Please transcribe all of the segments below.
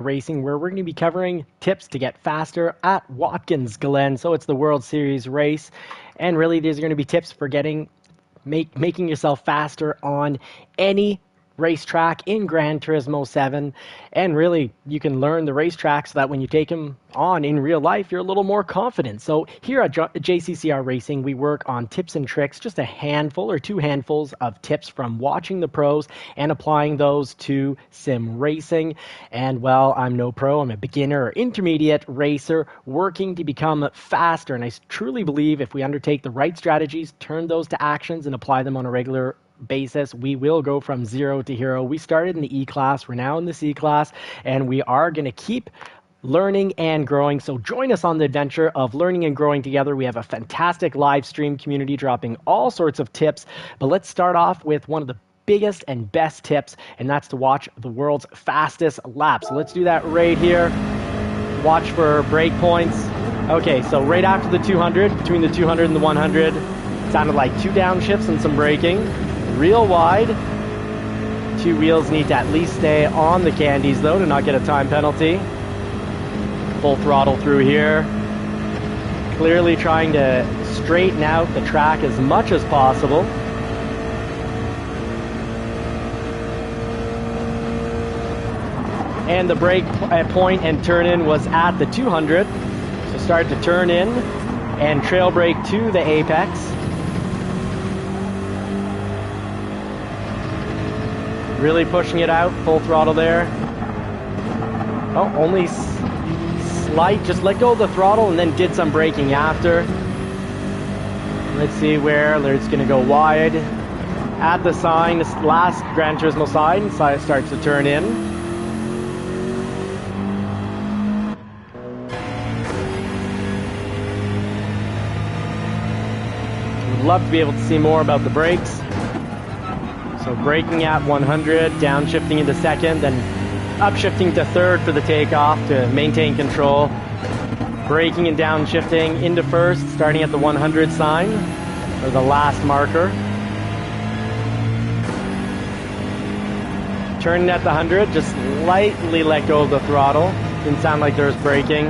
Racing, where we're going to be covering tips to get faster at Watkins, Glen. So it's the World Series race, and really these are going to be tips for making yourself faster on any racetrack in Gran Turismo 7. And really, you can learn the racetrack so that when you take them on in real life, you're a little more confident. So here at JCCR Racing, we work on tips and tricks, just a handful or two handfuls of tips from watching the pros and applying those to sim racing. And well, I'm no pro, I'm a beginner or intermediate racer working to become faster. And I truly believe if we undertake the right strategies, turn those to actions, and apply them on a regular basis, we will go from zero to hero. We started in the E class, we're now in the C class, and we are going to keep learning and growing. So join us on the adventure of learning and growing together. We have a fantastic live stream community dropping all sorts of tips, but let's start off with one of the biggest and best tips, and that's to watch the world's fastest lap. So let's do that right here. Watch for break points. Okay, so right after the 200, between the 200 and the 100, sounded like two downshifts and some braking. Real wide. Two wheels need to at least stay on the candies though to not get a time penalty. Full throttle through here. Clearly trying to straighten out the track as much as possible. And the brake point and turn in was at the 200. So start to turn in and trail brake to the apex. Really pushing it out, full throttle there. Oh, only slight, just let go of the throttle and then did some braking after. Let's see where it's gonna go wide. At the sign, this last Gran Turismo sign starts to turn in. Would love to be able to see more about the brakes. So braking at 100, downshifting into second, then upshifting to third for the takeoff to maintain control. Braking and downshifting into first, starting at the 100 sign, or the last marker. Turning at the 100, just lightly let go of the throttle. Didn't sound like there was braking.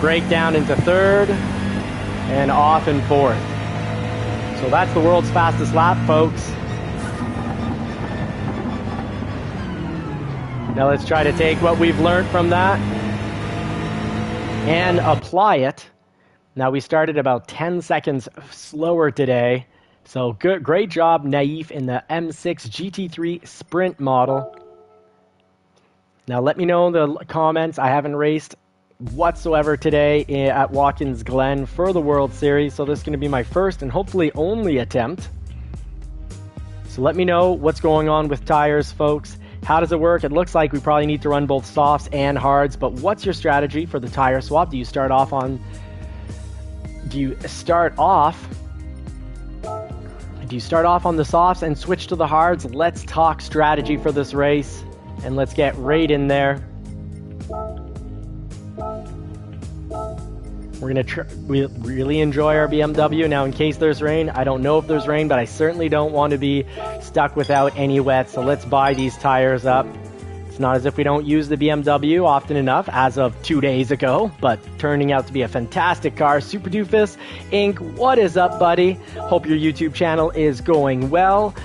Brake down into third, and off in fourth. So that's the world's fastest lap, folks. Now let's try to take what we've learned from that and apply it. Now we started about 10 seconds slower today. So great job, Naif, in the M6 GT3 Sprint model. Now let me know in the comments. I haven't raced whatsoever today at Watkins Glen for the World Series, so this is going to be my first and hopefully only attempt. So let me know what's going on with tires, folks. How does it work? It looks like we probably need to run both softs and hards, but what's your strategy for the tire swap? Do you start off on the softs and switch to the hards? Let's talk strategy for this race, and let's get right in there. We're going to really enjoy our BMW. Now, in case there's rain, I don't know if there's rain, but I certainly don't want to be stuck without any wet. So let's buy these tires up. It's not as if we don't use the BMW often enough as of 2 days ago, but turning out to be a fantastic car. Super Doofus Inc., what is up, buddy? Hope your YouTube channel is going well.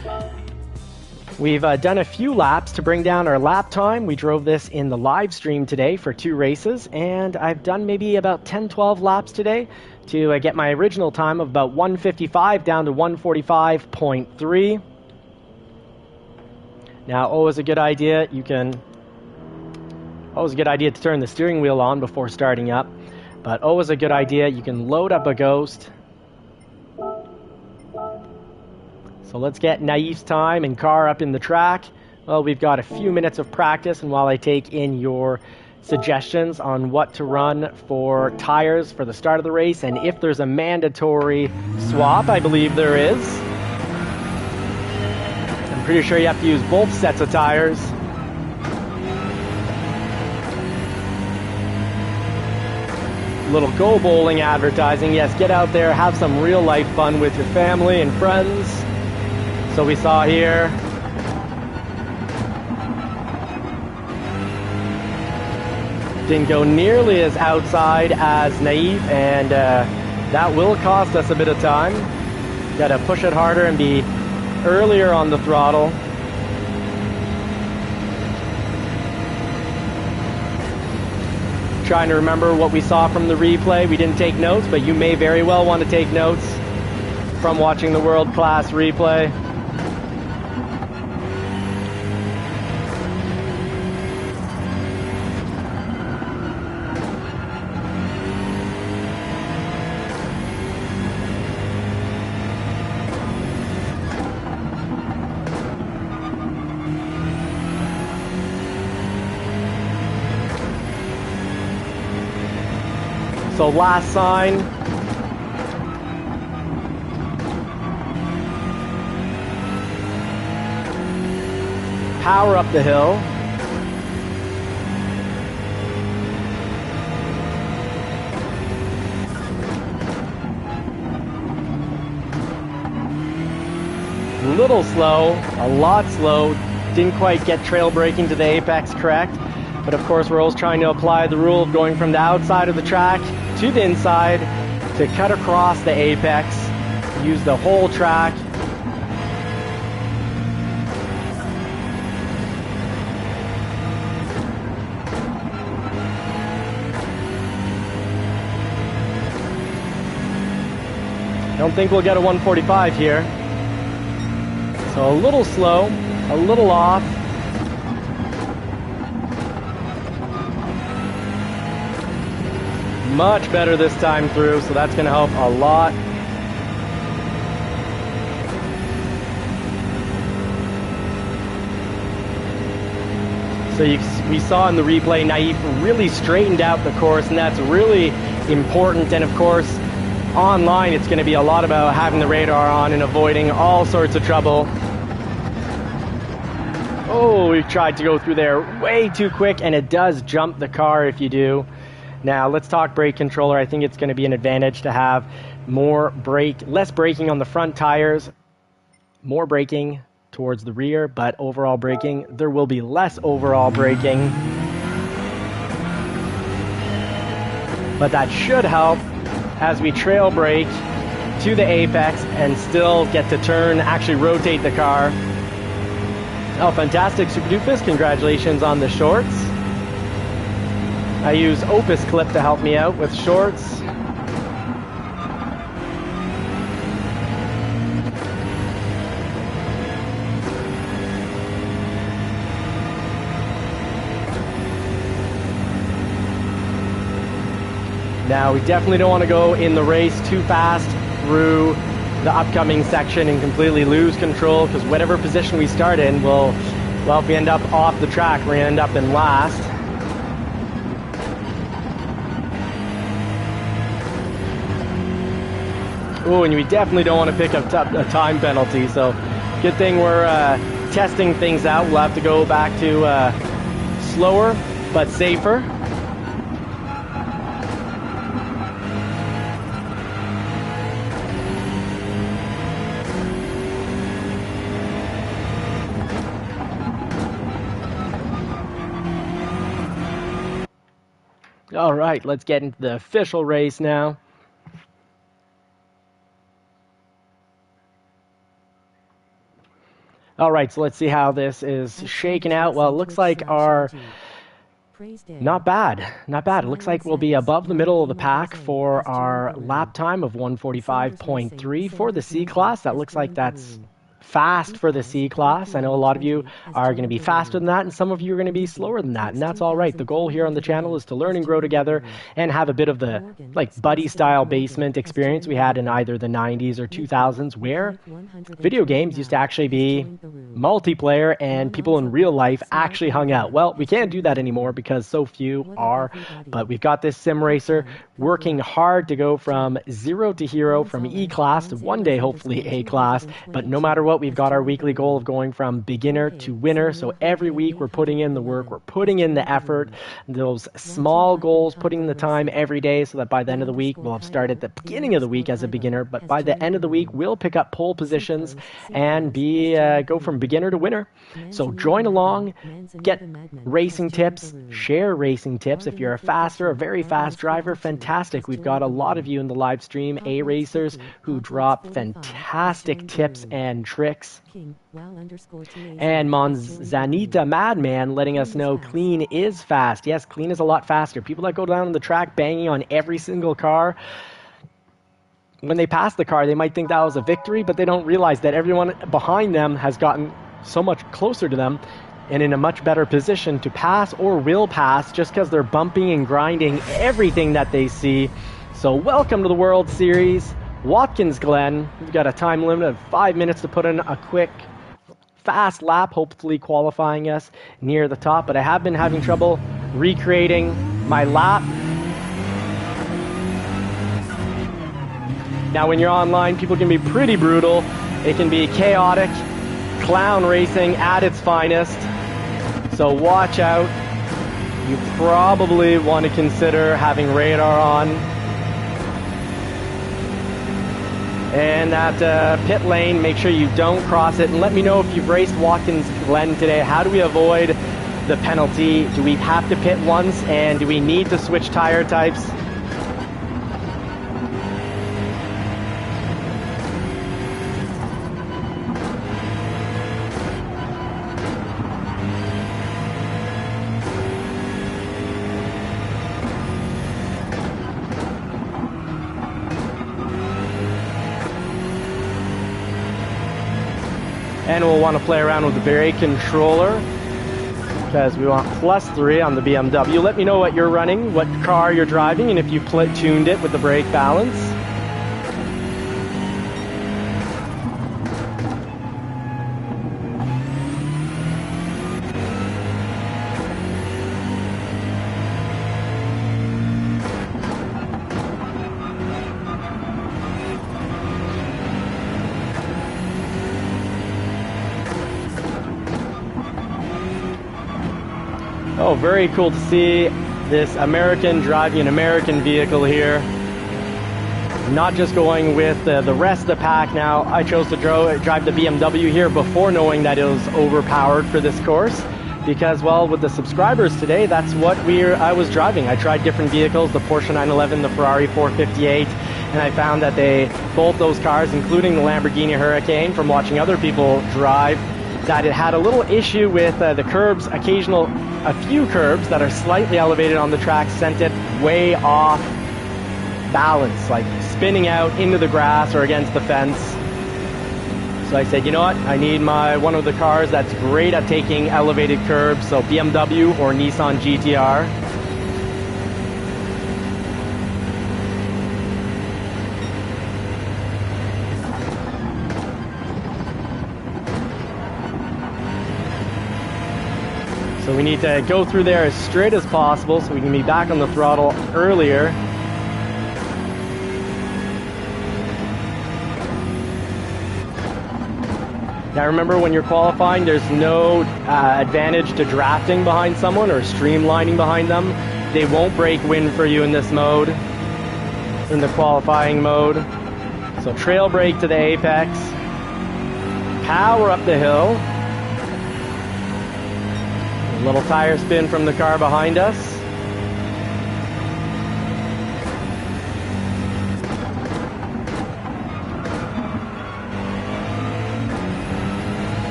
We've done a few laps to bring down our lap time. We drove this in the live stream today for 2 races, and I've done maybe about 10-12 laps today to get my original time of about 155 down to 145.3. Now, always a good idea to turn the steering wheel on before starting up, but always a good idea, you can load up a Ghost. So let's get Naif's time and car up in the track. Well, we've got a few minutes of practice, and while I take in your suggestions on what to run for tires for the start of the race, and if there's a mandatory swap, I believe there is. I'm pretty sure you have to use both sets of tires. Little go bowling advertising. Yes, get out there, have some real life fun with your family and friends. So we saw here Didn't go nearly as outside as Naive, and that will cost us a bit of time. Got to push it harder and be earlier on the throttle. Trying to remember what we saw from the replay. We didn't take notes, but you may very well want to take notes from watching the world-class replay. So last sign. Power up the hill. A little slow, a lot slow. Didn't quite get trail braking to the apex correct. But of course, we're always trying to apply the rule of going from the outside of the track to the inside to cut across the apex, use the whole track. Don't think we'll get a 145 here. So a little slow, a little off. Much better this time through, so that's going to help a lot. So we saw in the replay, Naive really straightened out the course, and that's really important. And of course, online, it's going to be a lot about having the radar on and avoiding all sorts of trouble. Oh, we tried to go through there way too quick, and it does jump the car if you do. Now, let's talk brake controller. I think it's going to be an advantage to have less braking on the front tires, more braking towards the rear, but overall braking, there will be less overall braking. But that should help as we trail brake to the apex and still get to turn, actually rotate the car. Oh, fantastic, Super Doofus. Congratulations on the shorts. I use Opus Clip to help me out with shorts. Now, we definitely don't want to go in the race too fast through the upcoming section and completely lose control, because whatever position we start in will, well, if we end up off the track, we're going to end up in last. Oh, and we definitely don't want to pick up a time penalty, so good thing we're testing things out. We'll have to go back to slower but safer. All right, let's get into the official race now. All right, so let's see how this is shaking out. Well, it looks like our... Not bad. It looks like we'll be above the middle of the pack for our lap time of 145.3 for the C-Class. That looks like that's fast for the C-Class. I know a lot of you are going to be faster than that, and some of you are going to be slower than that, and that's all right. The goal here on the channel is to learn and grow together and have a bit of the buddy-style basement experience we had in either the 90s or 2000s, where video games used to actually be multiplayer and people in real life actually hung out. Well, we can't do that anymore because so few are, but we've got this sim racer working hard to go from zero to hero, from E-Class to one day hopefully A-Class, but no matter what what, we've got our weekly goal of going from beginner to winner. So every week we're putting in the work, we're putting in the effort, those small goals, putting in the time every day so that by the end of the week, we'll have started at the beginning of the week as a beginner, but by the end of the week, we'll pick up pole positions and go from beginner to winner. So join along, get racing tips, share racing tips. If you're a very fast driver, fantastic. We've got a lot of you in the live stream, A-racers, who drop fantastic tips and tricks. And Monzanita Madman letting us know clean is fast. Yes, clean is a lot faster. People that go down the track banging on every single car, when they pass the car, they might think that was a victory, but they don't realize that everyone behind them has gotten so much closer to them and in a much better position to pass or will pass just because they're bumping and grinding everything that they see. So welcome to the World Series. Watkins Glen, we've got a time limit of 5 minutes to put in a quick, fast lap, hopefully qualifying us near the top. But I have been having trouble recreating my lap. Now, when you're online, people can be pretty brutal. It can be chaotic, clown racing at its finest. So watch out. You probably want to consider having radar on. And that pit lane, make sure you don't cross it. And let me know if you've raced Watkins Glen today. How do we avoid the penalty? Do we have to pit once? And do we need to switch tire types? And we'll want to play around with the brake controller because we want +3 on the BMW. Let me know what you're running, what car you're driving, and if you tuned it with the brake balance. Oh, very cool to see this American driving an American vehicle here. Not just going with the rest of the pack now. I chose to drive the BMW here before knowing that it was overpowered for this course. Because, well, with the subscribers today, that's what I was driving. I tried different vehicles, the Porsche 911, the Ferrari 458, and I found that both those cars, including the Lamborghini Hurricane, from watching other people drive, that it had a little issue with the curbs, a few curbs that are slightly elevated on the track sent it way off balance, like spinning out into the grass or against the fence. So I said, you know what, I need one of the cars that's great at taking elevated curbs, so BMW or Nissan GTR. So we need to go through there as straight as possible so we can be back on the throttle earlier. Now remember, when you're qualifying, there's no advantage to drafting behind someone or streamlining behind them. They won't break wind for you in this mode, in the qualifying mode. So trail brake to the apex, power up the hill. A little tire spin from the car behind us.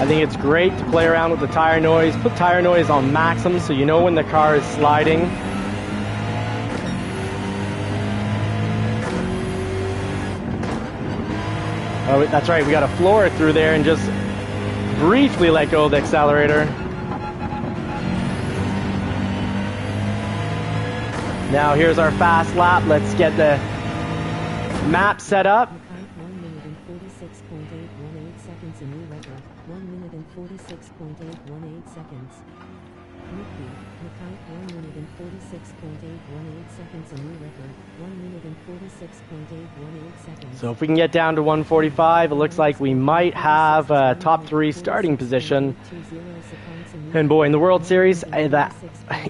I think it's great to play around with the tire noise. Put tire noise on maximum so you know when the car is sliding. Oh, that's right, we got to floor it through there and just briefly let go of the accelerator. Now here's our fast lap. Let's get the map set up. 1 minute and 46.818 seconds, a new record. 1 minute and 46.818 seconds. So if we can get down to 145, it looks like we might have a top 3 starting position. And boy, in the World Series, the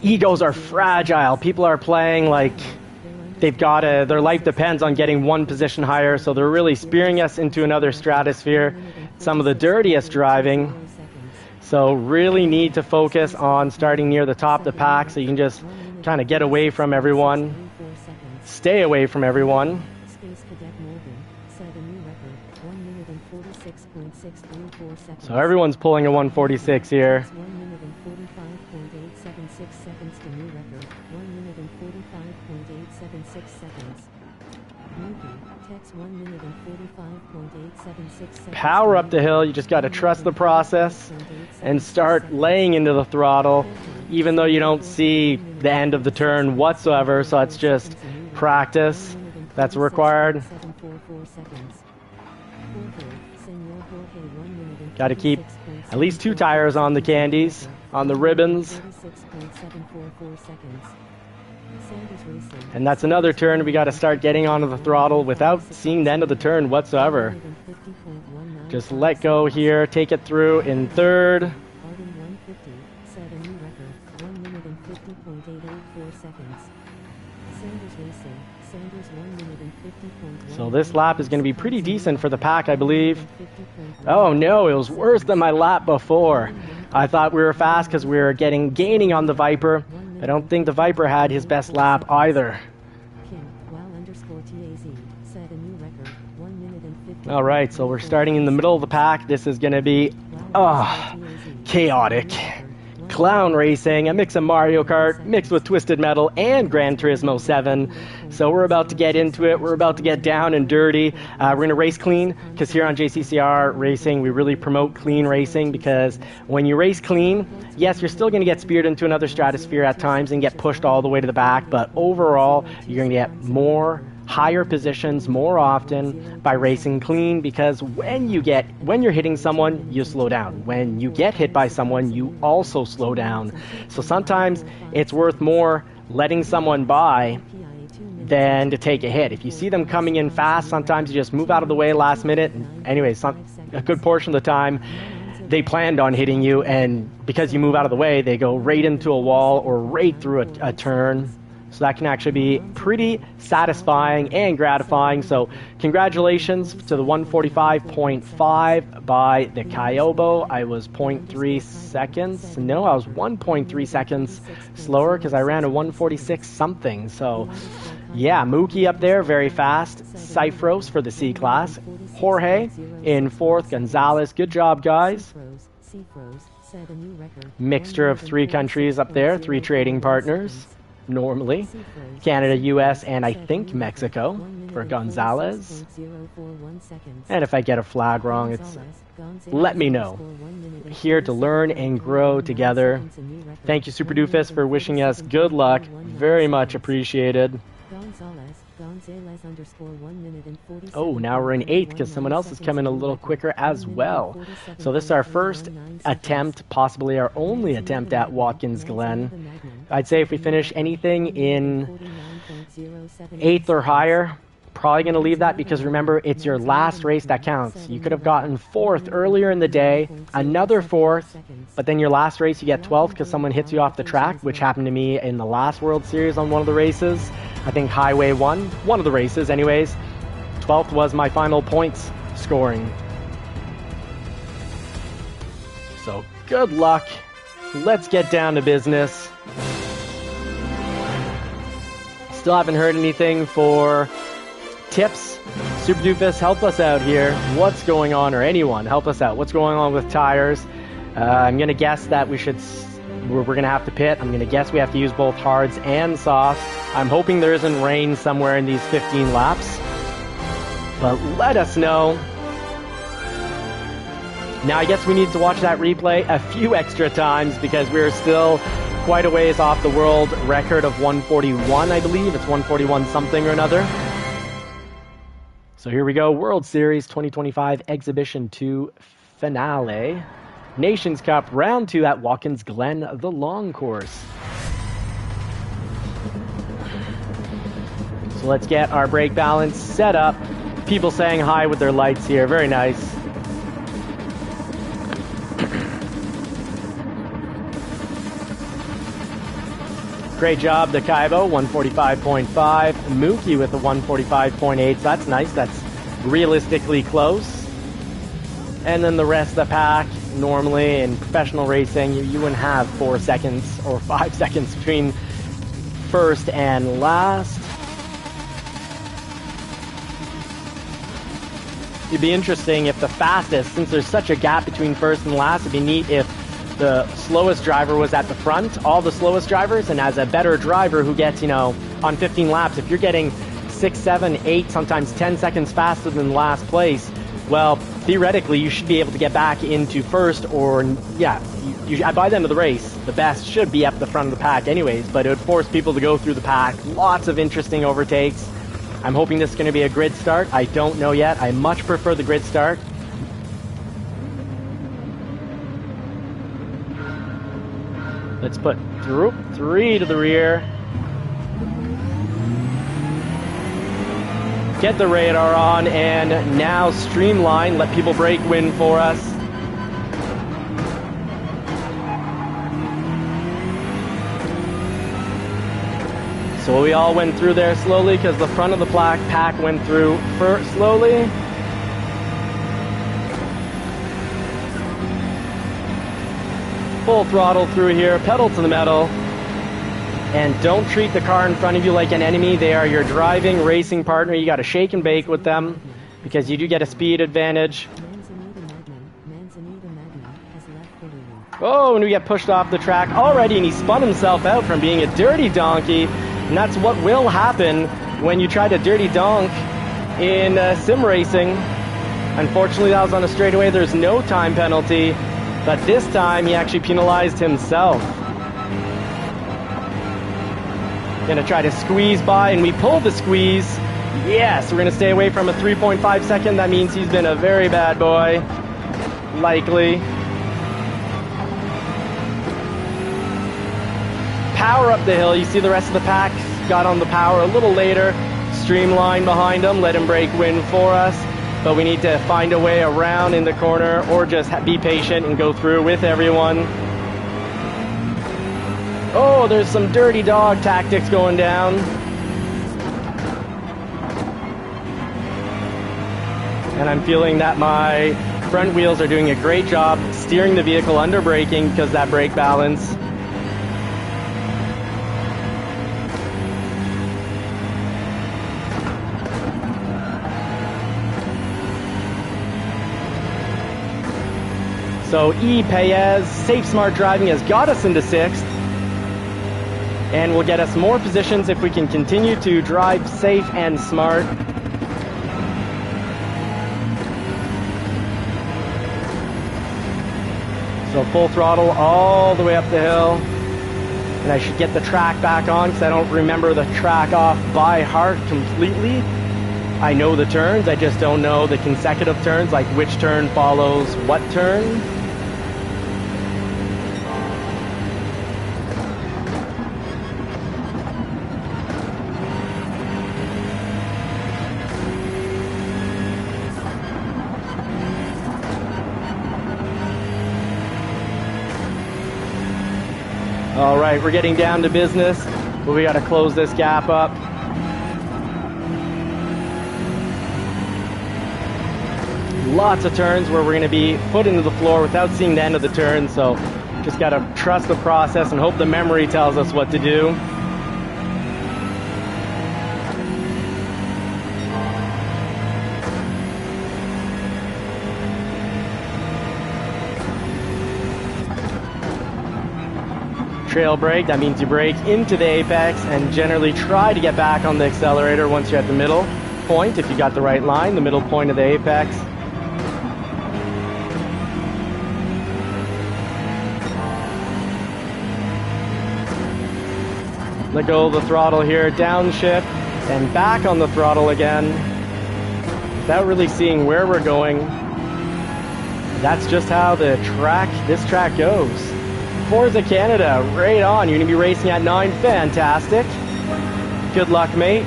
egos are fragile. People are playing like their life depends on getting one position higher, so they're really spearing us into another stratosphere. Some of the dirtiest driving. So really need to focus on starting near the top of the pack so you can just kind of get away from everyone. Stay away from everyone. So everyone's pulling a 146 here. Power up the hill, you just got to trust the process and start laying into the throttle, even though you don't see the end of the turn whatsoever, so it's just practice that's required. Got to keep at least 2 tires on the candies, on the ribbons. And that's another turn we got to start getting onto the throttle without seeing the end of the turn whatsoever. Just let go here, take it through in third. So this lap is going to be pretty decent for the pack, I believe. Oh no, it was worse than my lap before. I thought we were fast because we were gaining on the Viper. I don't think the Viper had his best lap either. Alright, so we're starting in the middle of the pack. This is going to be chaotic. Clown racing, a mix of Mario Kart, mixed with Twisted Metal and Gran Turismo 7. So we're about to get into it. We're about to get down and dirty. We're going to race clean, because here on JCCR Racing, we really promote clean racing, because when you race clean, yes, you're still going to get speared into another stratosphere at times and get pushed all the way to the back, but overall, you're going to get higher positions more often by racing clean, because when you're hitting someone, you slow down. When you get hit by someone, you also slow down. So sometimes it's worth more letting someone by than to take a hit. If you see them coming in fast, sometimes you just move out of the way last minute. Anyways, a good portion of the time they planned on hitting you, and because you move out of the way, they go right into a wall or right through a turn. So that can actually be pretty satisfying and gratifying. So congratulations to the 145.5 by the Kyobo. I was 0.3 seconds. No, I was 1.3 seconds slower because I ran a 146 something. So yeah, Mookie up there, very fast. Cyphros for the C class. Jorge in 4th. Gonzalez, good job, guys. Mixture of 3 countries up there, 3 trading partners. Normally, Canada, US, and I think Mexico for Gonzalez. And if I get a flag wrong, let me know. Here to learn and grow together. Thank you, Super Doofus, for wishing us good luck. Very much appreciated. Oh, now we're in 8th because someone else is coming a little quicker as well. So this is our first attempt, possibly our only attempt at Watkins Glen. I'd say if we finish anything in 8th or higher, probably going to leave that, because remember, it's your last race that counts. You could have gotten 4th earlier in the day, another 4th, but then your last race you get 12th because someone hits you off the track, which happened to me in the last World Series on one of the races. I think Highway 1, one of the races anyways. 12th was my final points scoring. So good luck. Let's get down to business. Still haven't heard anything for tips. Super Doofus, help us out here. What's going on, or anyone, help us out. What's going on with tires? I'm going to guess that we're going to have to pit. I'm going to guess we have to use both hards and softs. I'm hoping there isn't rain somewhere in these 15 laps. But let us know. Now I guess we need to watch that replay a few extra times, because we're still quite a ways off the world record of 141, I believe. It's 141 something or another. So here we go, World Series 2025 Exhibition 2 Finale. Nations Cup Round 2 at Watkins Glen, the long course. So let's get our brake balance set up. People saying hi with their lights here, very nice. Great job, the Kaibo, 145.5. Mookie with a 145.8, so that's nice. That's realistically close. And then the rest of the pack, normally in professional racing, you wouldn't have 4 seconds or 5 seconds between first and last. It'd be interesting if the fastest, since there's such a gap between first and last, it'd be neat if the slowest driver was at the front, all the slowest drivers, and as a better driver who gets, on 15 laps, if you're getting 6, 7, 8, sometimes 10 seconds faster than last place, well, theoretically, you should be able to get back into first, or, yeah, by the end of the race, the best should be up the front of the pack anyways, but it would force people to go through the pack. Lots of interesting overtakes. I'm hoping this is going to be a grid start. I don't know yet. I much prefer the grid start. Let's put 3 to the rear. Get the radar on, and now streamline, let people brake win for us. So we all went through there slowly because the front of the pack went through slowly. Full throttle through here, pedal to the metal. And don't treat the car in front of you like an enemy. They are your driving, racing partner. You got to shake and bake with them because you do get a speed advantage. Oh, and we get pushed off the track already, and he spun himself out from being a dirty donkey. And that's what will happen when you try to dirty donk in sim racing. Unfortunately, that was on a straightaway. There's no time penalty, but this time he actually penalized himself. Gonna try to squeeze by, and we pulled the squeeze. Yes, we're gonna stay away from a 3.5 second. That means he's been a very bad boy. Likely. Power up the hill. You see the rest of the pack got on the power a little later. Streamline behind him, let him brake win for us. But we need to find a way around in the corner, or just be patient and go through with everyone. Oh, there's some dirty dog tactics going down. And I'm feeling that my front wheels are doing a great job steering the vehicle under braking because that brake balance. So E. Paez, safe, smart driving has got us into 6th. And will get us more positions if we can continue to drive safe and smart. So full throttle all the way up the hill. And I should get the track back on because I don't remember the track off by heart completely. I know the turns, I just don't know the consecutive turns, like which turn follows what turn. All right, we're getting down to business, but we got to close this gap up. Lots of turns where we're going to be foot into the floor without seeing the end of the turn, so just got to trust the process and hope the memory tells us what to do. Trail brake, that means you brake into the apex and generally try to get back on the accelerator once you're at the middle point, if you got the right line, the middle point of the apex. Let go of the throttle here, downshift, and back on the throttle again, without really seeing where we're going. That's just how the track this track goes. Forza Canada, right on. You're going to be racing at 9. Fantastic. Good luck, mate.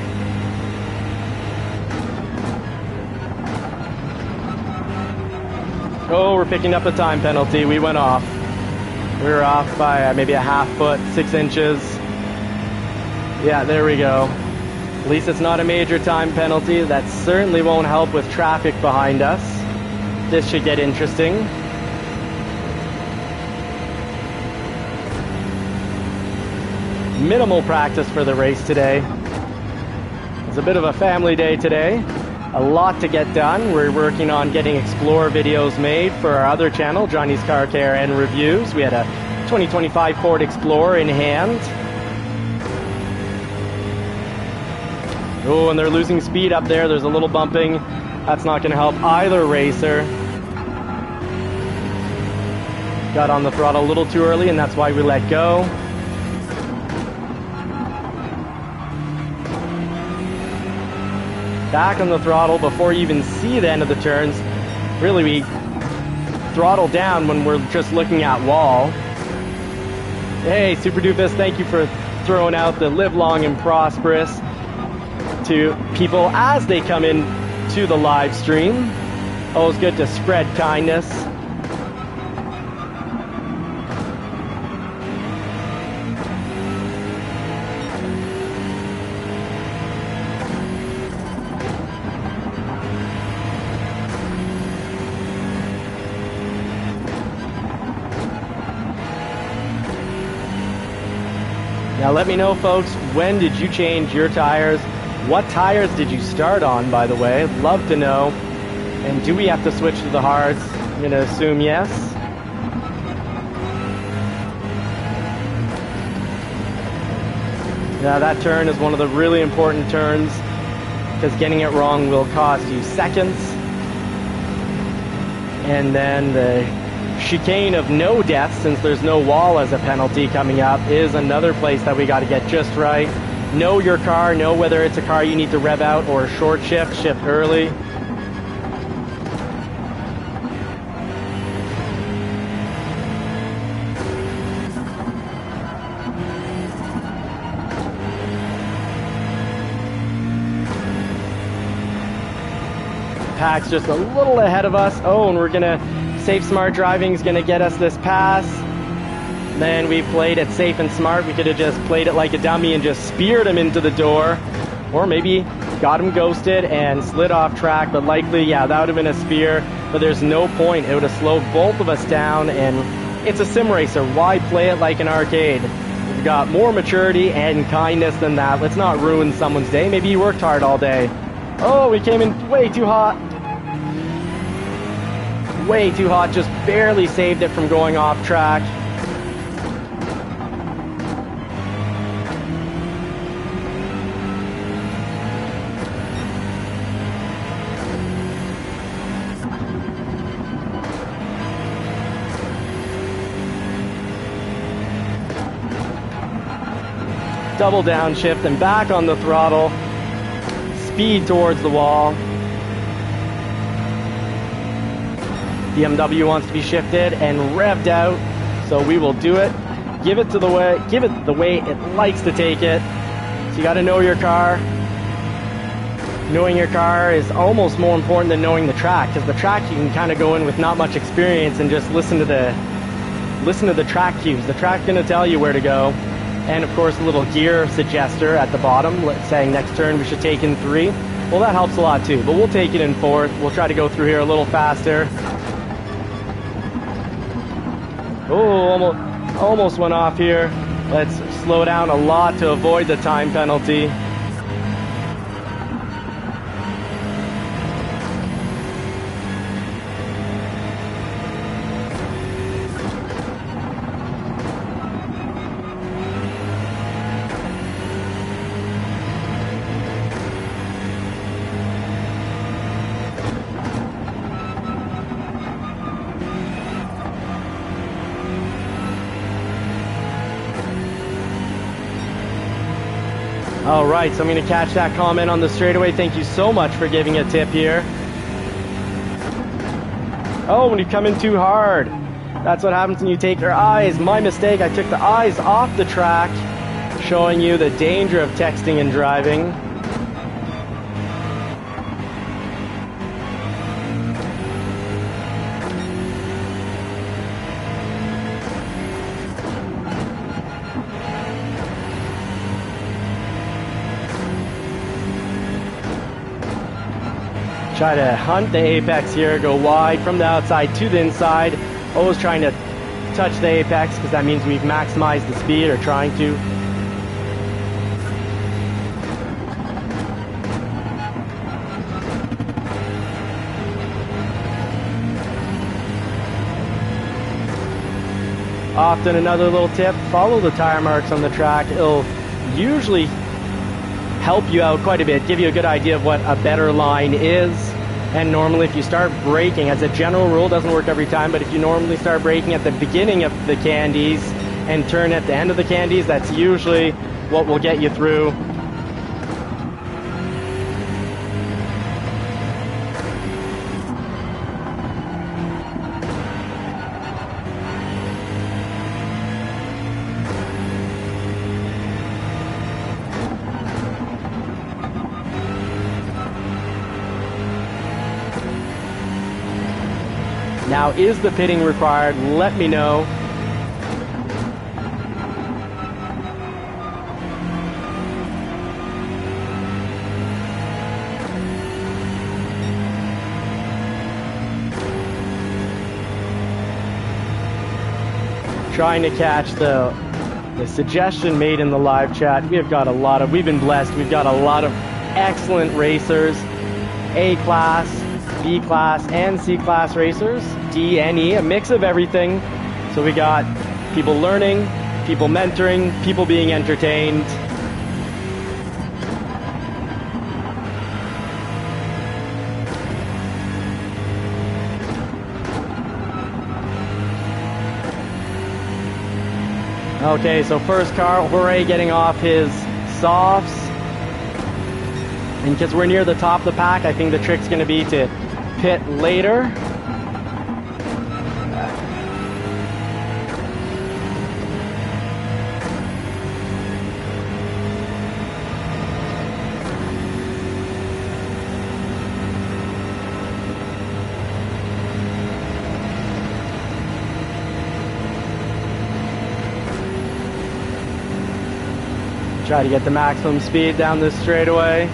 Oh, we're picking up a time penalty. We went off. We were off by maybe a half foot, 6 inches. Yeah, there we go. At least it's not a major time penalty. That certainly won't help with traffic behind us. This should get interesting. Minimal practice for the race today. It's a bit of a family day today. A lot to get done. We're working on getting Explore videos made for our other channel, Johnny's Car Care and Reviews. We had a 2025 Ford Explorer in hand. Oh, and they're losing speed up there. There's a little bumping. That's not going to help either racer. Got on the throttle a little too early, and that's why we let go. Back on the throttle before you even see the end of the turns. Really, we throttle down when we're just looking at wall. Hey, Super Doofus, thank you for throwing out the live long and prosperous to people as they come in to the live stream. Always good to spread kindness. Now let me know, folks, when did you change your tires? What tires did you start on, by the way? Love to know. And do we have to switch to the hards? I'm going to assume yes. Now that turn is one of the really important turns because getting it wrong will cost you seconds. And then the chicane of no death, since there's no wall as a penalty coming up, is another place that we got to get just right. Know your car, know whether it's a car you need to rev out or short shift, shift early. Pack's just a little ahead of us. Oh, and we're gonna Safe Smart Driving is gonna get us this pass. Then we played it safe and smart. We could have just played it like a dummy and just speared him into the door. Or maybe got him ghosted and slid off track, but likely, yeah, that would have been a spear. But there's no point. It would have slowed both of us down, and it's a sim racer. Why play it like an arcade? We've got more maturity and kindness than that. Let's not ruin someone's day. Maybe he worked hard all day. Oh, we came in way too hot. Way too hot, just barely saved it from going off track. Double downshift and back on the throttle. Speed towards the wall. BMW wants to be shifted and revved out, so we will do it. Give it the way it likes to take it. So you got to know your car. Knowing your car is almost more important than knowing the track, because the track you can kind of go in with not much experience and just listen to the track cues. The track's going to tell you where to go. And of course a little gear suggester at the bottom saying next turn we should take in 3. Well, that helps a lot too, but we'll take it in 4th. We'll try to go through here a little faster. Oh, almost went off here. Let's slow down a lot to avoid the time penalty. All right, so I'm going to catch that comment on the straightaway. Thank you so much for giving a tip here. Oh, when you come in too hard. That's what happens when you take your eyes. My mistake, I took the eyes off the track, showing you the danger of texting and driving. Try to hunt the apex here, go wide from the outside to the inside. Always trying to touch the apex because that means we've maximized the speed, or trying to. Often another little tip, follow the tire marks on the track. It'll usually help you out quite a bit, give you a good idea of what a better line is. And normally if you start braking, as a general rule, doesn't work every time, but if you normally start braking at the beginning of the candies and turn at the end of the candies, that's usually what will get you through. Now, is the pitting required? Let me know. Trying to catch the suggestion made in the live chat. We've been blessed. We've got a lot of excellent racers, A-class, B-class, and C-class racers, D and E, a mix of everything. So we got people learning, people mentoring, people being entertained. Okay, so first car, Jorge getting off his softs. And because we're near the top of the pack, I think the trick's going to be to pit later. Try to get the maximum speed down this straightaway.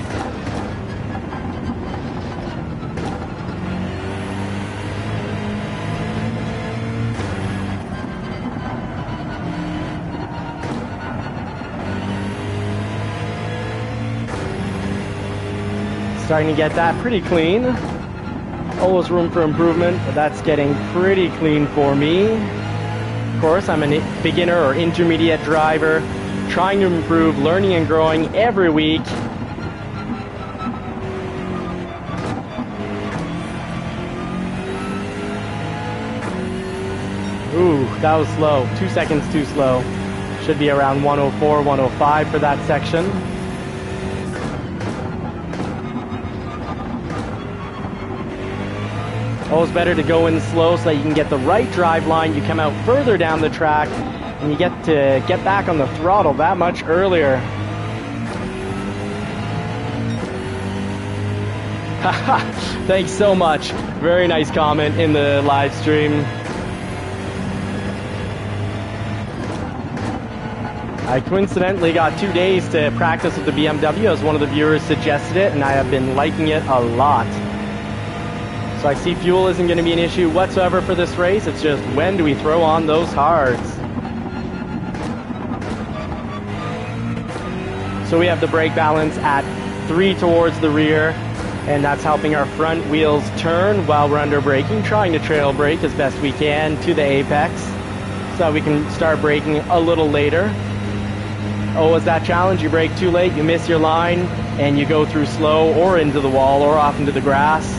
Starting to get that pretty clean. Always room for improvement, but that's getting pretty clean for me. Of course, I'm a beginner or intermediate driver, trying to improve, learning and growing every week. Ooh, that was slow. 2 seconds too slow. Should be around 104, 105 for that section. Always better to go in slow so that you can get the right drive line. You come out further down the track and you get to get back on the throttle that much earlier. Thanks so much. Very nice comment in the live stream. I coincidentally got 2 days to practice with the BMW as one of the viewers suggested it, and I have been liking it a lot. So I see fuel isn't going to be an issue whatsoever for this race. It's just when do we throw on those hards? So we have the brake balance at 3 towards the rear, and that's helping our front wheels turn while we're under braking, trying to trail brake as best we can to the apex so that we can start braking a little later. Oh, is that challenge? You brake too late, you miss your line, and you go through slow or into the wall or off into the grass.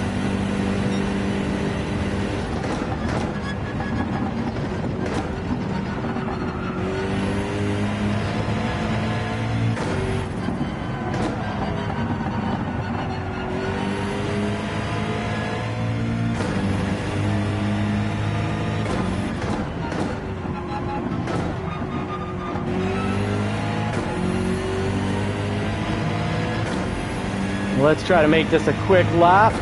Let's try to make this a quick lap.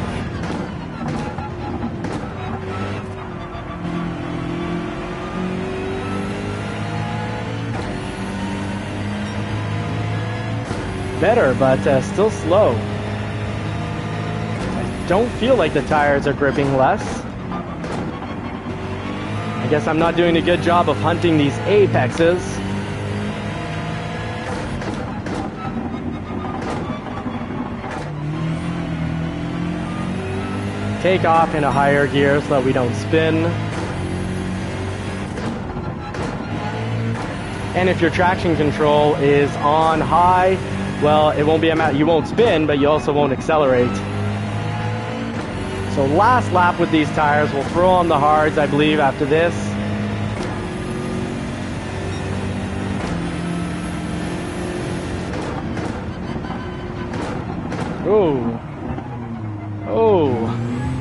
Better, but still slow. I don't feel like the tires are gripping less. I guess I'm not doing a good job of hunting these apexes. Take off in a higher gear so that we don't spin. And if your traction control is on high, well, it won't be you won't spin, but you also won't accelerate. So last lap with these tires, we'll throw on the hards, I believe, after this. Ooh. Oh,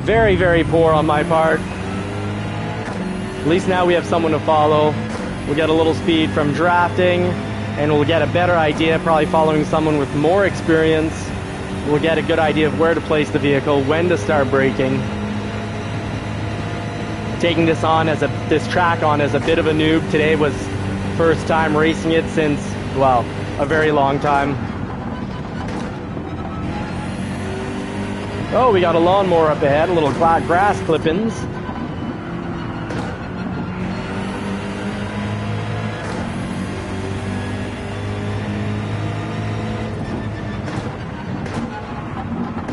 very, very poor on my part. At least now we have someone to follow. We'll get a little speed from drafting, and we'll get a better idea, probably following someone with more experience. We'll get a good idea of where to place the vehicle, when to start braking. Taking this track on as a bit of a noob. Today was first time racing it since, well, a very long time. Oh, we got a lawnmower up ahead, a little grass clippings.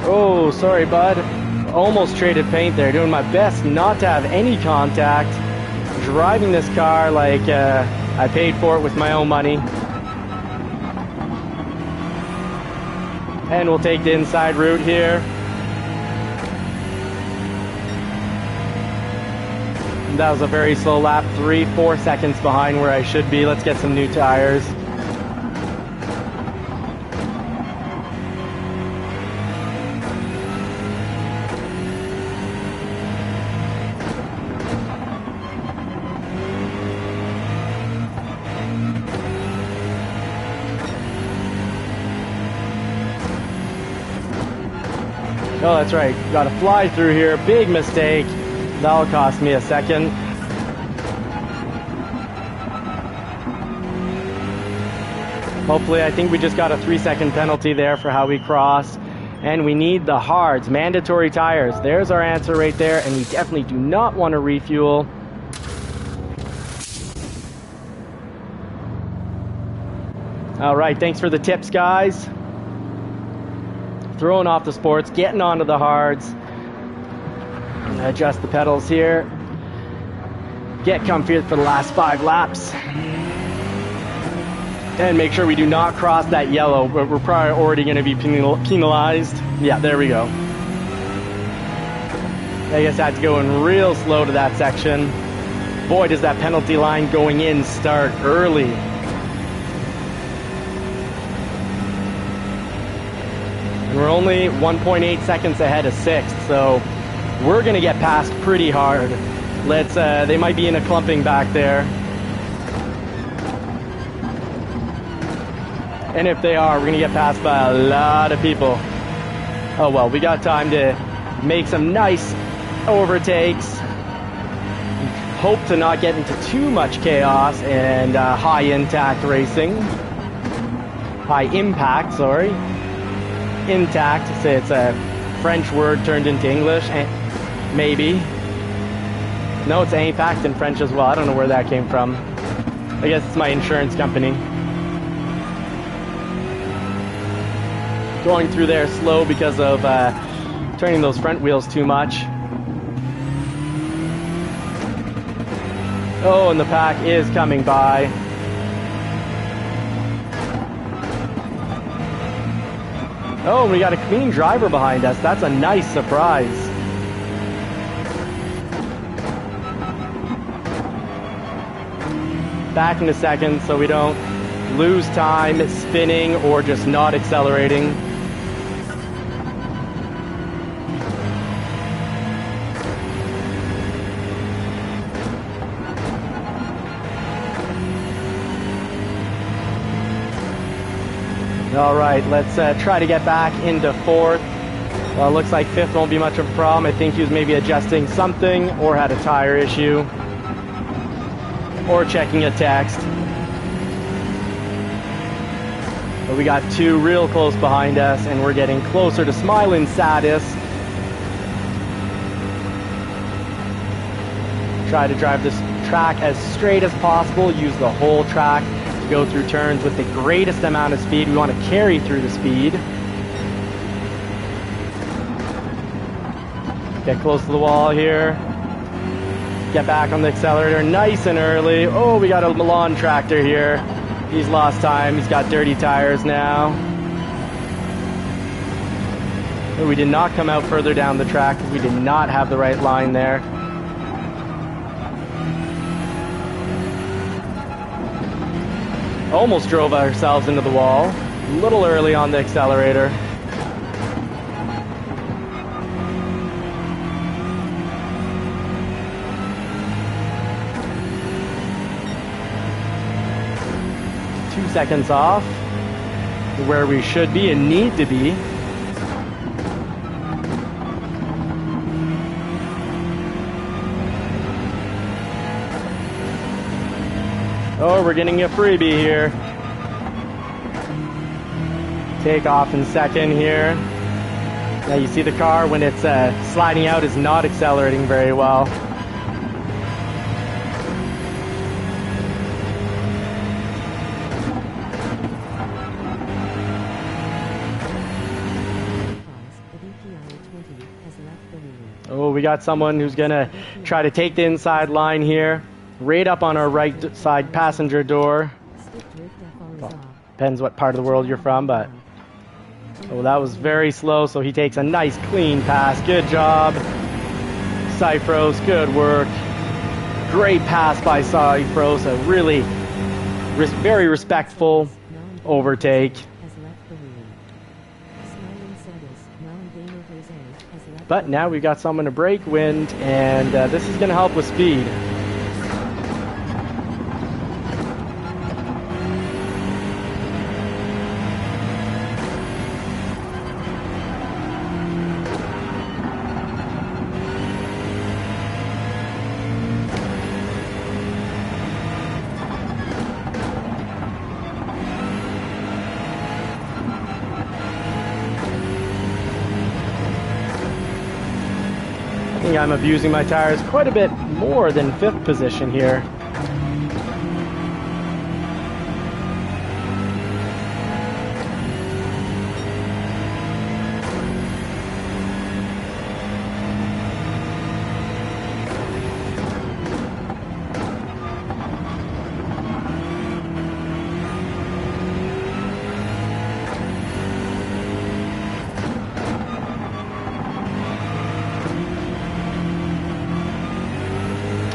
Oh, sorry, bud. Almost traded paint there. Doing my best not to have any contact. Driving this car like I paid for it with my own money. And we'll take the inside route here. That was a very slow lap, 3-4 seconds behind where I should be. Let's get some new tires. Oh, that's right. Got to fly through here. Big mistake. That'll cost me a second. Hopefully, I think we just got a 3-second penalty there for how we crossed. And we need the hards, mandatory tires. There's our answer right there. And we definitely do not want to refuel. All right, thanks for the tips, guys. Throwing off the sports, getting onto the hards. Adjust the pedals here. Get comfy for the last 5 laps. And make sure we do not cross that yellow. We're probably already going to be penalized. Yeah, there we go. I guess I had to go in real slow to that section. Boy, does that penalty line going in start early. And we're only 1.8 seconds ahead of 6th, so we're going to get past pretty hard. They might be in a clumping back there. And if they are, we're going to get passed by a lot of people. Oh well, we got time to make some nice overtakes. Hope to not get into too much chaos and high impact racing. High impact, sorry. Intact, say it's a French word turned into English. Maybe. No, it's impact in French as well. I don't know where that came from. I guess it's my insurance company. Going through there slow because of turning those front wheels too much. Oh, and the pack is coming by. Oh, we got a clean driver behind us. That's a nice surprise. Back in a second so we don't lose time spinning or just not accelerating. All right, let's try to get back into fourth. Well, it looks like fifth won't be much of a problem. I think he was maybe adjusting something or had a tire issue or checking a text. But we got two real close behind us, and we're getting closer to Smiling Sadist. Try to drive this track as straight as possible. Use the whole track to go through turns with the greatest amount of speed. We want to carry through the speed. Get close to the wall here. Get back on the accelerator nice and early. Oh, we got a Milan tractor here. He's lost time. He's got dirty tires now. Oh, we did not come out further down the track because we did not have the right line there. Almost drove ourselves into the wall. A little early on the accelerator. Seconds off where we should be and need to be. Oh, we're getting a freebie here. Take off in second here. Now you see the car when it's sliding out is not accelerating very well. Oh, we got someone who's gonna try to take the inside line here, right up on our right side passenger door. Well, depends what part of the world you're from, but oh, that was very slow, so he takes a nice clean pass. Good job, Cyphros, good work. Great pass by Cyphros, a really very respectful overtake. But now we've got someone to break wind, and this is going to help with speed. I'm abusing my tires quite a bit more than fifth position here.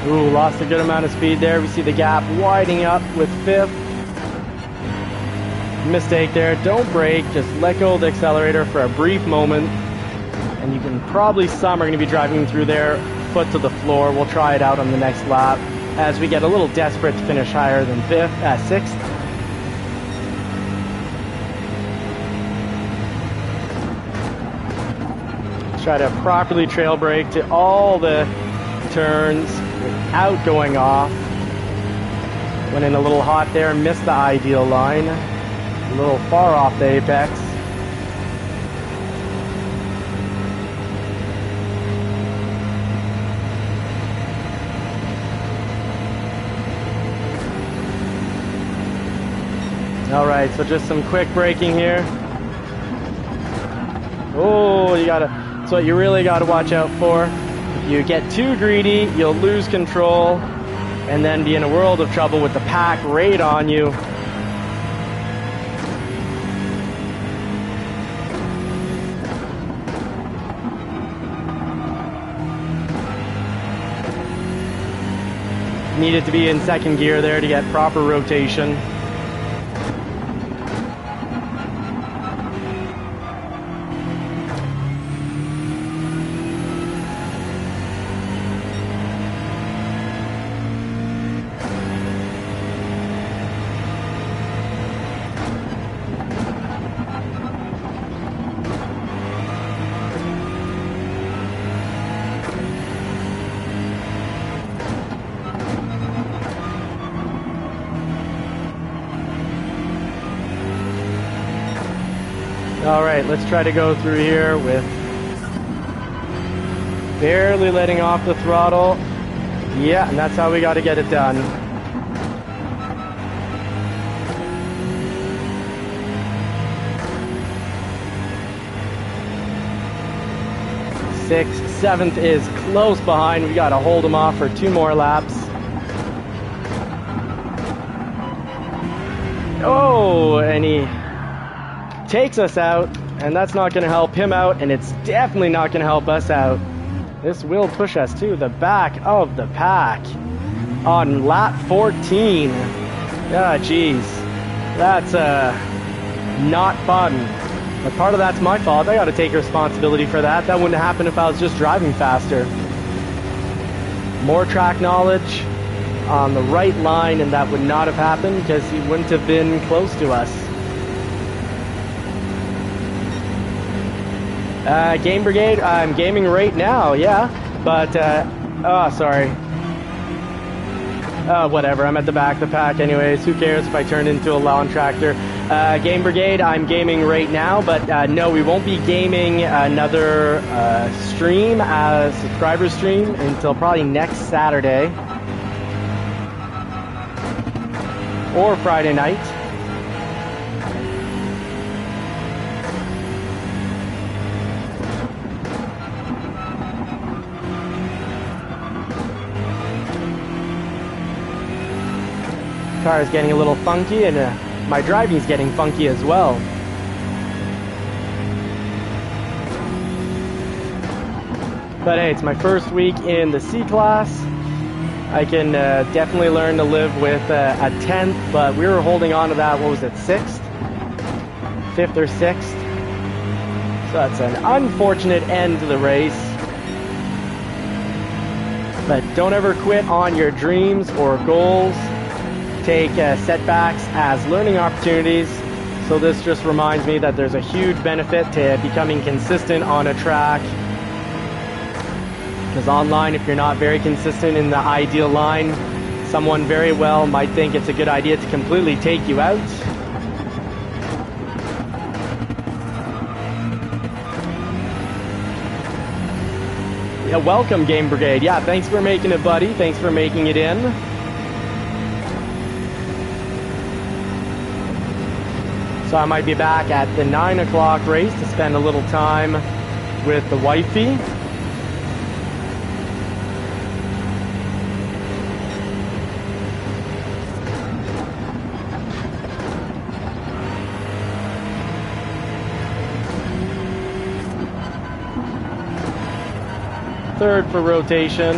Ooh, lost a good amount of speed there. We see the gap widening up with fifth. Mistake there. Don't brake. Just let go of the accelerator for a brief moment. And you can probably, some are going to be driving through there, foot to the floor. We'll try it out on the next lap as we get a little desperate to finish higher than sixth. Try to properly trail brake to all the turns without going off. Went in a little hot there, missed the ideal line. A little far off the apex. Alright, so just some quick braking here. Oh, that's what you really gotta watch out for. You get too greedy, you'll lose control, and then be in a world of trouble with the pack right on you. Needed to be in second gear there to get proper rotation. All right, let's try to go through here with barely letting off the throttle. Yeah, and that's how we got to get it done. 6th, 7th is close behind. We got to hold him off for 2 more laps. Oh, and he takes us out, and that's not going to help him out, and it's definitely not going to help us out. This will push us to the back of the pack on lap 14. Ah, geez. That's not fun. But part of that's my fault. I got to take responsibility for that. That wouldn't happen if I was just driving faster. More track knowledge on the right line, and that would not have happened because he wouldn't have been close to us. Game Brigade, I'm gaming right now, yeah. But, oh, sorry. Whatever, I'm at the back of the pack anyways. Who cares if I turn into a lawn tractor? Game Brigade, I'm gaming right now, but no, we won't be gaming another stream, subscriber stream, until probably next Saturday. Or Friday night. Car is getting a little funky, and my driving is getting funky as well. But hey, it's my first week in the C class. I can definitely learn to live with a 10th, but we were holding on to that, what was it, 6th? 5th or 6th? So that's an unfortunate end to the race. But don't ever quit on your dreams or goals. Take setbacks as learning opportunities. So this just reminds me that there's a huge benefit to becoming consistent on a track. Because online, if you're not very consistent in the ideal line, someone very well might think it's a good idea to completely take you out. Yeah, welcome, Game Brigade. Yeah, thanks for making it, buddy. Thanks for making it in. So I might be back at the 9 o'clock race to spend a little time with the wifey. Third for rotation,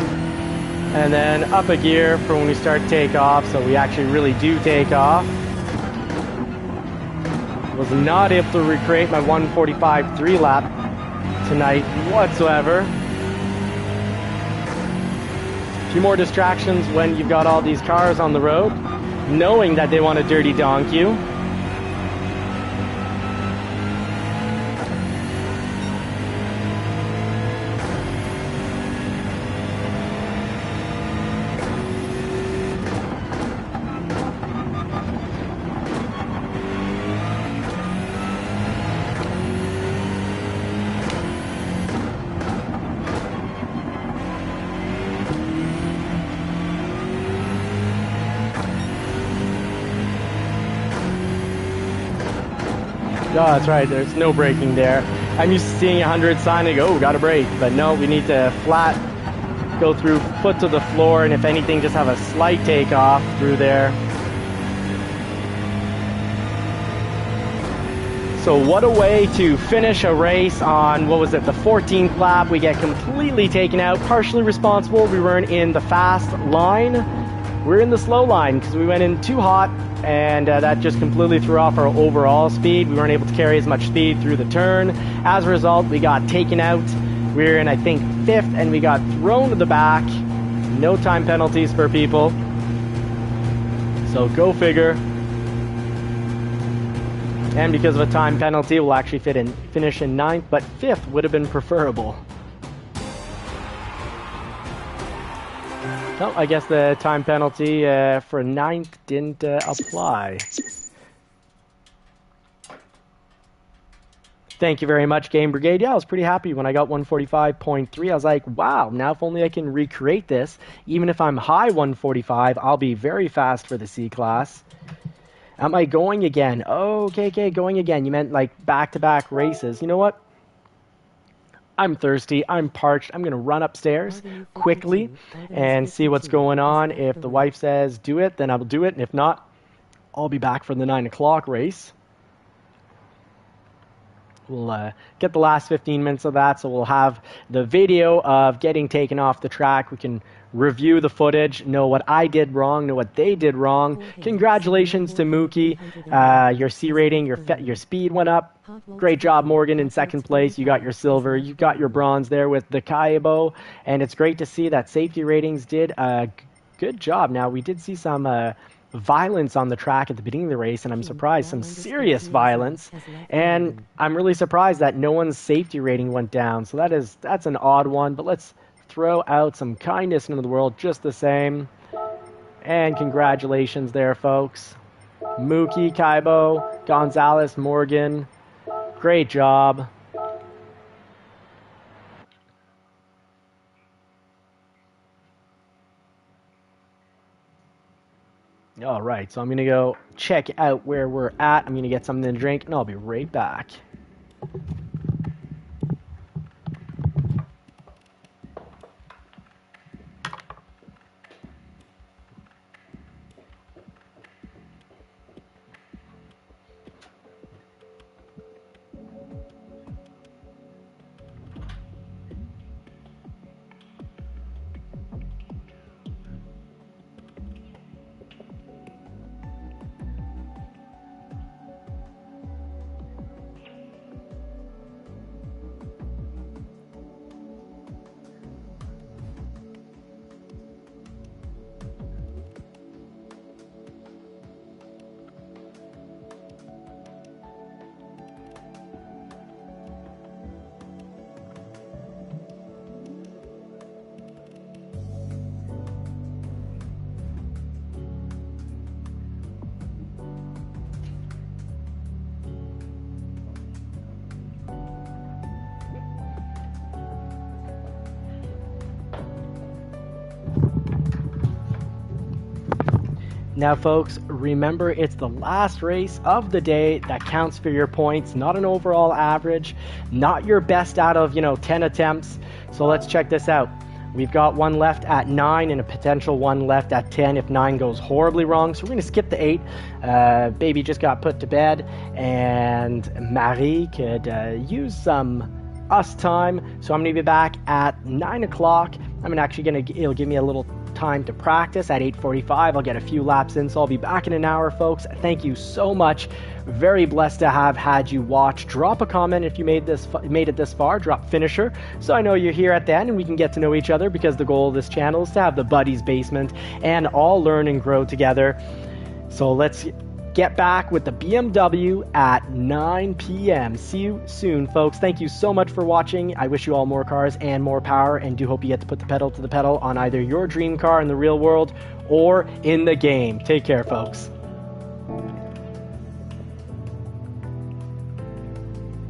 and then up a gear for when we start takeoff, so we actually really do take off. Was not able to recreate my 1:45 3-lap tonight whatsoever. A few more distractions when you've got all these cars on the road, knowing that they want to dirty donk you. Oh, that's right, there's no braking there. I'm used to seeing 100 sign and go, oh, gotta brake. But no, we need to flat go through, foot to the floor, and if anything, just have a slight takeoff through there. So what a way to finish a race on, what was it, the 14th lap. We get completely taken out, partially responsible. We weren't in the fast line. We're in the slow line because we went in too hot, and that just completely threw off our overall speed. We weren't able to carry as much speed through the turn. As a result, we got taken out. We were in, I think, 5th, and we got thrown to the back. No time penalties for people. So go figure. And because of a time penalty, we'll actually finish in 9th, but 5th would have been preferable. Oh, I guess the time penalty for 9th didn't apply. Thank you very much, Game Brigade. Yeah, I was pretty happy when I got 145.3. I was like, wow, now if only I can recreate this. Even if I'm high 145, I'll be very fast for the C-Class. Am I going again? Oh, okay, going again. You meant like back-to-back races. You know what? I'm thirsty. I'm parched. I'm going to run upstairs quickly and see what's going on. If the wife says do it, then I'll do it. And if not, I'll be back for the 9 o'clock race. We'll get the last 15 minutes of that, so we'll have the video of getting taken off the track. We can review the footage, know what I did wrong, know what they did wrong. Congratulations to Mookie. Your C rating, your speed went up. Great job, Morgan, in second place. You got your silver. You got your bronze there with the Kaibo, and it's great to see that safety ratings did a good job. Now, we did see some violence on the track at the beginning of the race, and I'm surprised, some serious violence, and I'm really surprised that no one's safety rating went down. So that's an odd one, but let's throw out some kindness into the world just the same. And congratulations there, folks. Mookie, Kaibo, Gonzalez, Morgan, great job. All right, so I'm going to go check out where we're at. I'm going to get something to drink, and I'll be right back. Now, folks, remember it's the last race of the day that counts for your points, not an overall average, not your best out of, 10 attempts. So let's check this out. We've got one left at 9 and a potential one left at 10 if 9 goes horribly wrong. So we're going to skip the 8. Baby just got put to bed, and Marie could use some us time. So I'm going to be back at 9 o'clock. It'll give me a little time to practice at 8:45. I'll get a few laps in, so I'll be back in an hour, folks. Thank you so much. Very blessed to have had you watch. Drop a comment if you made it this far. Drop finisher so I know you're here at the end and we can get to know each other, because the goal of this channel is to have the buddies basement and all learn and grow together. So let's get back with the BMW at 9 p.m. See you soon, folks. Thank you so much for watching. I wish you all more cars and more power, and do hope you get to put the pedal to the pedal on either your dream car in the real world or in the game. Take care, folks.